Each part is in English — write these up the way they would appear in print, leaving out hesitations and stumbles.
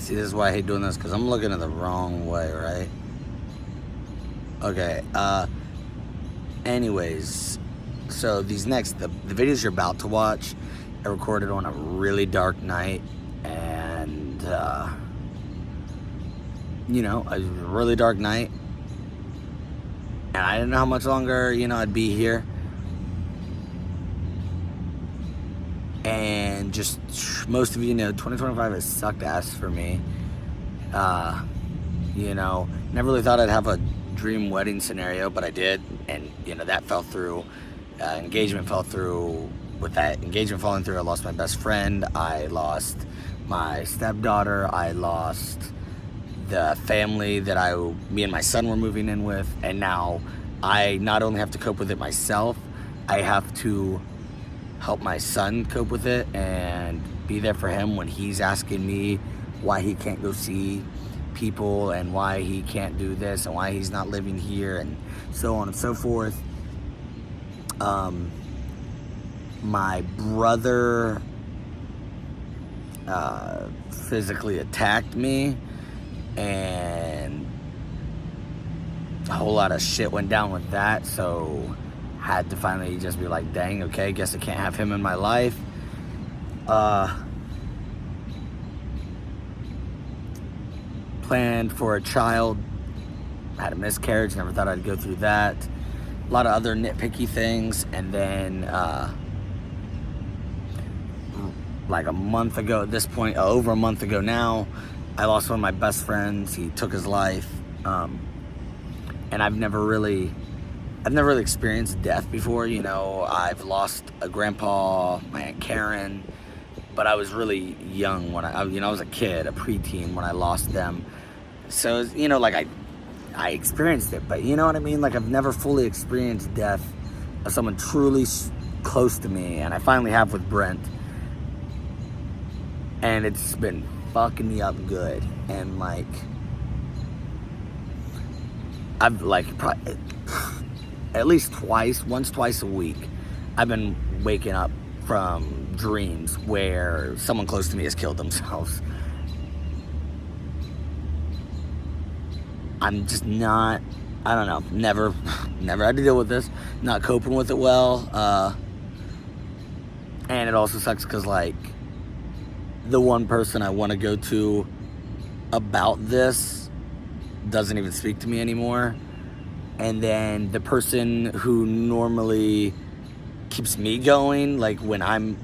See, this is why I hate doing this, because I'm looking at the wrong way, right? Okay, anyways, so these next, the videos you're about to watch, I recorded on a really dark night, and, you know, it was a really dark night, and I didn't know how much longer, you know, I'd be here. And just, most of you know, 2025 has sucked ass for me. You know, never really thought I'd have a dream wedding scenario, but I did, and you know, that fell through. Engagement fell through. With that engagement falling through, I lost my best friend, I lost my stepdaughter, I lost the family that me and my son were moving in with, and now I not only have to cope with it myself, I have to help my son cope with it and be there for him when he's asking me why he can't go see people and why he can't do this and why he's not living here and so on and so forth. My brother physically attacked me, and a whole lot of shit went down with that, so had to finally just be like, dang, okay, guess I can't have him in my life. Planned for a child, had a miscarriage, never thought I'd go through that. A lot of other nitpicky things, and then like a month ago at this point, over a month ago now, I lost one of my best friends. He took his life, and I've never really experienced death before. You know, I've lost a grandpa, my Aunt Karen, but I was really young when I was a kid, a preteen when I lost them. So, you know, like I experienced it, but you know what I mean? Like, I've never fully experienced death of someone truly close to me, and I finally have with Brent. And it's been fucking me up good. And like, I've like probably at least once, twice a week, I've been waking up from dreams where someone close to me has killed themselves. I'm just not, I don't know, never had to deal with this, not coping with it well. And it also sucks because like, the one person I want to go to about this doesn't even speak to me anymore. And then the person who normally keeps me going, like when I'm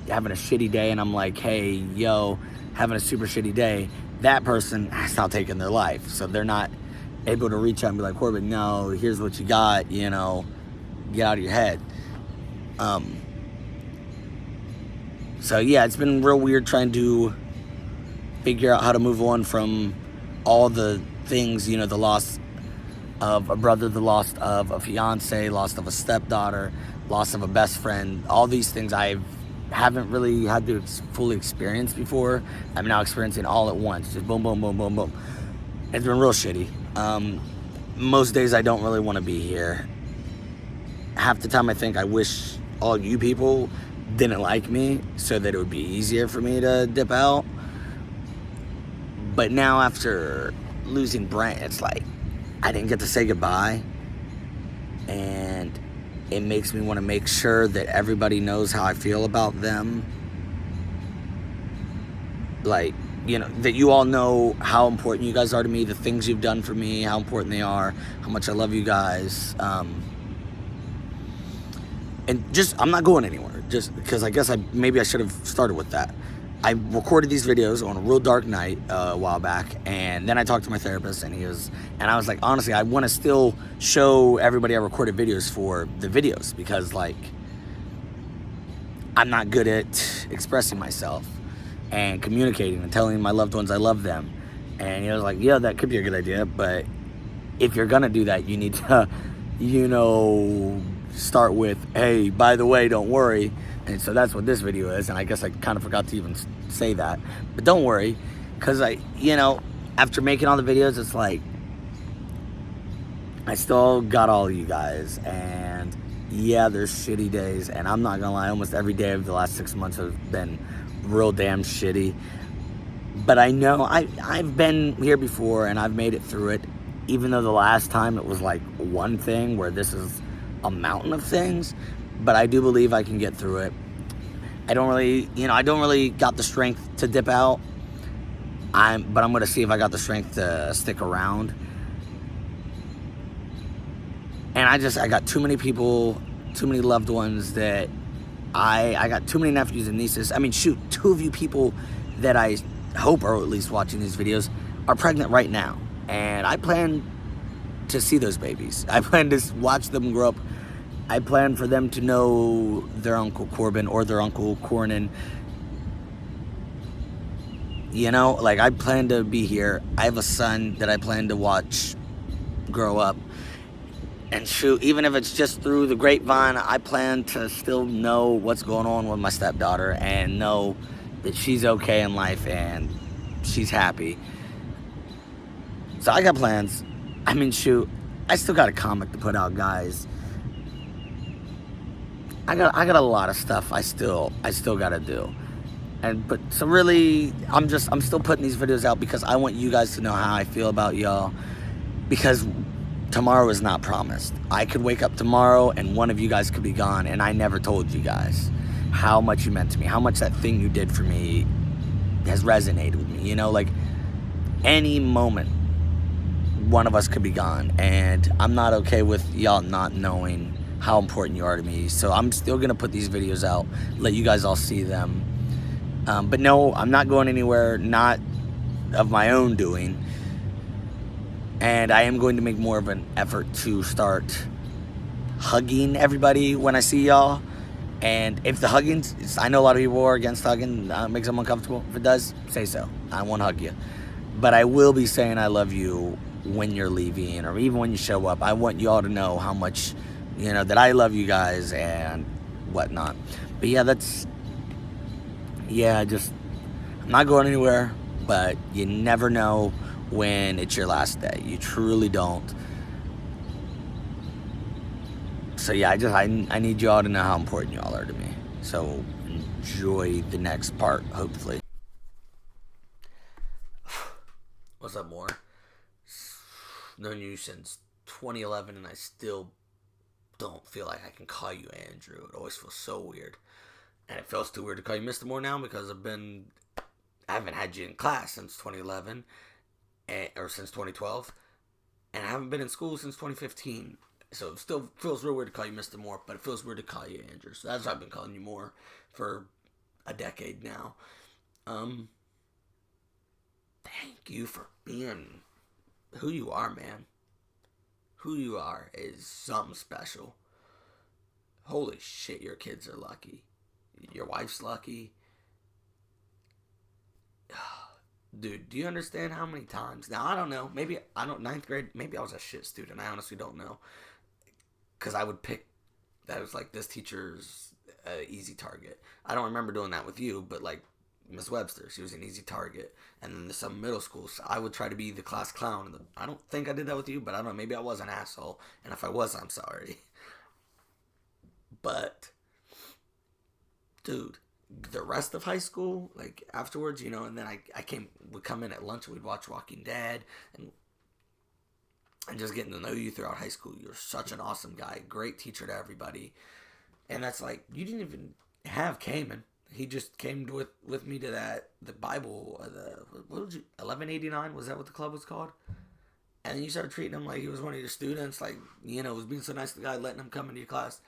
having a shitty day and I'm like, hey, yo, having a super shitty day, that person has now taken their life. So they're not able to reach out and be like, Corbin, no, here's what you got, you know, get out of your head. So yeah, it's been real weird trying to figure out how to move on from all the things, you know, the loss of a brother, the loss of a fiance, loss of a stepdaughter, loss of a best friend, all these things I haven't really had to fully experience before. I'm now experiencing all at once, just boom, boom, boom, boom, boom. It's been real shitty. Most days I don't really want to be here. Half the time I think I wish all you people didn't like me so that it would be easier for me to dip out. But now after losing Brent, it's like I didn't get to say goodbye, and it makes me want to make sure that everybody knows how I feel about them. Like, you know, that you all know how important you guys are to me, the things you've done for me, how important they are, how much I love you guys. And just, I'm not going anywhere, just because I guess maybe I should have started with that. I recorded these videos on a real dark night a while back, and then I talked to my therapist, and I was like, honestly, I want to still show everybody I recorded videos for the videos, because like, I'm not good at expressing myself and communicating and telling my loved ones I love them. And he was like, yeah, that could be a good idea, but if you're gonna do that, you need to, you know, start with, hey, by the way, don't worry. And so that's what this video is, and I guess I kind of forgot to even say that, but don't worry, because you know, after making all the videos, it's like I still got all of you guys, and yeah, there's shitty days, and I'm not gonna lie, almost every day of the last 6 months have been real damn shitty, But I know I've been here before and I've made it through it, even though the last time it was like one thing, where this is a mountain of things. But I do believe I can get through it. I don't really got the strength to dip out. But I'm gonna see if I got the strength to stick around. And I got too many people, too many loved ones that I got too many nephews and nieces. I mean, shoot, 2 of you people that I hope are at least watching these videos are pregnant right now. And I plan to see those babies. I plan to watch them grow up. I plan for them to know their Uncle Corbin or their Uncle Cornyn. You know, like, I plan to be here. I have a son that I plan to watch grow up. And shoot, even if it's just through the grapevine, I plan to still know what's going on with my stepdaughter and know that she's okay in life and she's happy. So I got plans. I mean, shoot, I still got a comic to put out, guys. I got a lot of stuff I still gotta do. But so really, I'm still putting these videos out because I want you guys to know how I feel about y'all. Because tomorrow is not promised. I could wake up tomorrow and one of you guys could be gone, and I never told you guys how much you meant to me, how much that thing you did for me has resonated with me. You know, like, any moment, one of us could be gone, and I'm not okay with y'all not knowing how important you are to me. So I'm still gonna put these videos out, let you guys all see them. But no, I'm not going anywhere, not of my own doing. And I am going to make more of an effort to start hugging everybody when I see y'all. And if the hugging, I know a lot of people are against hugging, makes them uncomfortable. If it does, say so. I won't hug you. But I will be saying I love you when you're leaving, or even when you show up. I want you all to know how much, that I love you guys and whatnot. But yeah, I'm not going anywhere, but you never know when it's your last day. You truly don't. So yeah, I need you all to know how important you all are to me. So enjoy the next part, hopefully. What's up, more? Known you since 2011, and I still don't feel like I can call you Andrew. It always feels so weird. And it feels too weird to call you Mr. Moore now because I haven't had you in class since 2011, or since 2012, and I haven't been in school since 2015. So it still feels real weird to call you Mr. Moore, but it feels weird to call you Andrew. So that's why I've been calling you Moore for a decade now. Thank you for being who you are, man. Who you are is something special. Holy shit, your kids are lucky. Your wife's lucky. Dude, do you understand how many times? Now, I don't know. Maybe, ninth grade, maybe I was a shit student. I honestly don't know. Because I would pick, that was like, this teacher's easy target. I don't remember doing that with you, but like, Miss Webster, she was an easy target. And then there's some middle schools, so I would try to be the class clown. I don't think I did that with you, but I don't know. Maybe I was an asshole. And if I was, I'm sorry. But, dude, the rest of high school, like afterwards, and then I would come in at lunch and we'd watch Walking Dead and just getting to know you throughout high school. You're such an awesome guy, great teacher to everybody. And that's like, you didn't even have Cayman. He just came with me to the Bible, what was it, 1189? Was that what the club was called? And then you started treating him like he was one of your students, like, was being so nice to the guy, letting him come into your class.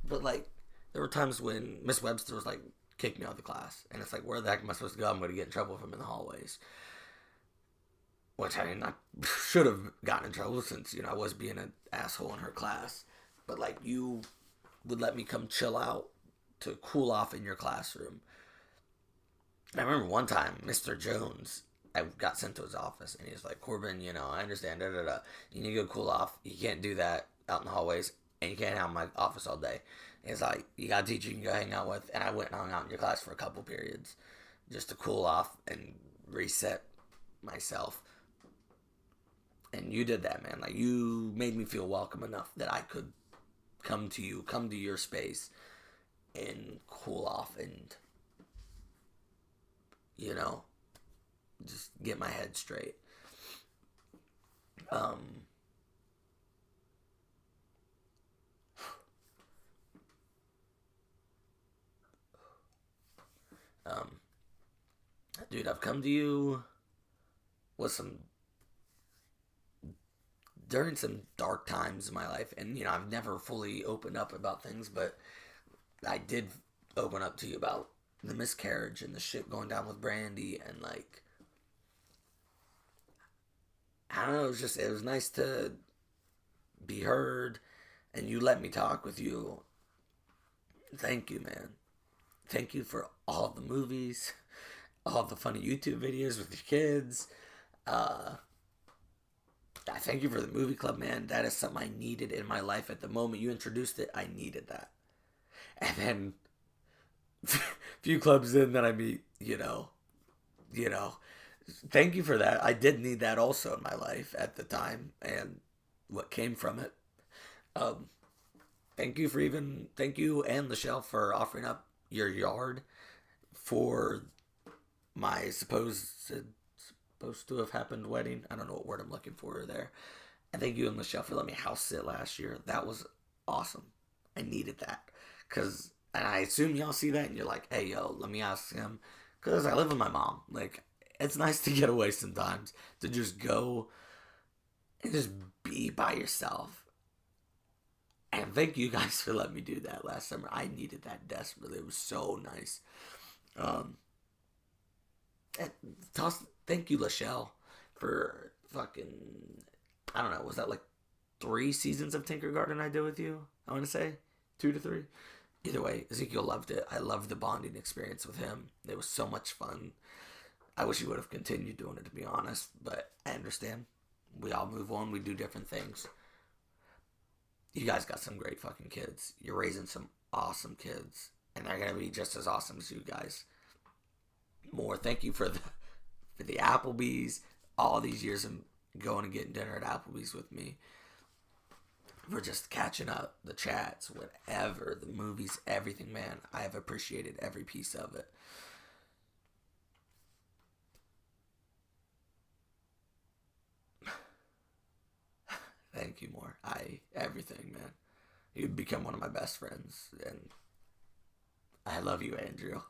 But like, there were times when Miss Webster was like, kick me out of the class. And it's like, where the heck am I supposed to go? I'm going to get in trouble from in the hallways. Which, I mean, I should have gotten in trouble since, I was being an asshole in her class. But like, you would let me come chill out to cool off in your classroom. And I remember one time, Mr. Jones, I got sent to his office, and he was like, Corbin, I understand, you need to go cool off. You can't do that out in the hallways, and you can't have my office all day. It's like, you got a teacher you can go hang out with. And I went and hung out in your class for a couple periods just to cool off and reset myself. And you did that, man. Like, you made me feel welcome enough that I could come to your space and cool off and, just get my head straight. Um, um, dude, I've come to you with some during some dark times in my life, and I've never fully opened up about things, but I did open up to you about the miscarriage and the shit going down with Brandy, and like I don't know, it was nice to be heard, and you let me talk with you. Thank you, man. Thank you for all the movies, all the funny YouTube videos with your kids. Uh, I thank you for the movie club, man. That is something I needed in my life at the moment you introduced it. I needed that. And then a few clubs in that I meet, you know. Thank you for that. I did need that also in my life at the time, and what came from it. Um, thank you and Michelle for offering up your yard for my supposed to have happened wedding. I don't know what word I'm looking for there. And thank you and Michelle for letting me house sit last year. That was awesome. I needed that and I assume y'all see that and you're like, hey yo, let me ask him because I live with my mom. Like, it's nice to get away sometimes to just go and just be by yourself. And thank you guys for letting me do that last summer. I needed that desperately. It was so nice. Um, and thank you, Lachelle, for fucking. I don't know. Was that like 3 seasons of Tinkergarten I did with you? I want to say 2 to 3. Either way, Ezekiel loved it. I loved the bonding experience with him. It was so much fun. I wish he would have continued doing it, to be honest. But I understand. We all move on. We do different things. You guys got some great fucking kids. You're raising some awesome kids. And they're going to be just as awesome as you guys. More. Thank you for the Applebee's. All these years of going and getting dinner at Applebee's with me. For just catching up, the chats, whatever, the movies, everything, man. I have appreciated every piece of it. Thank you more. Everything, man. You've become one of my best friends, and I love you, Andrew.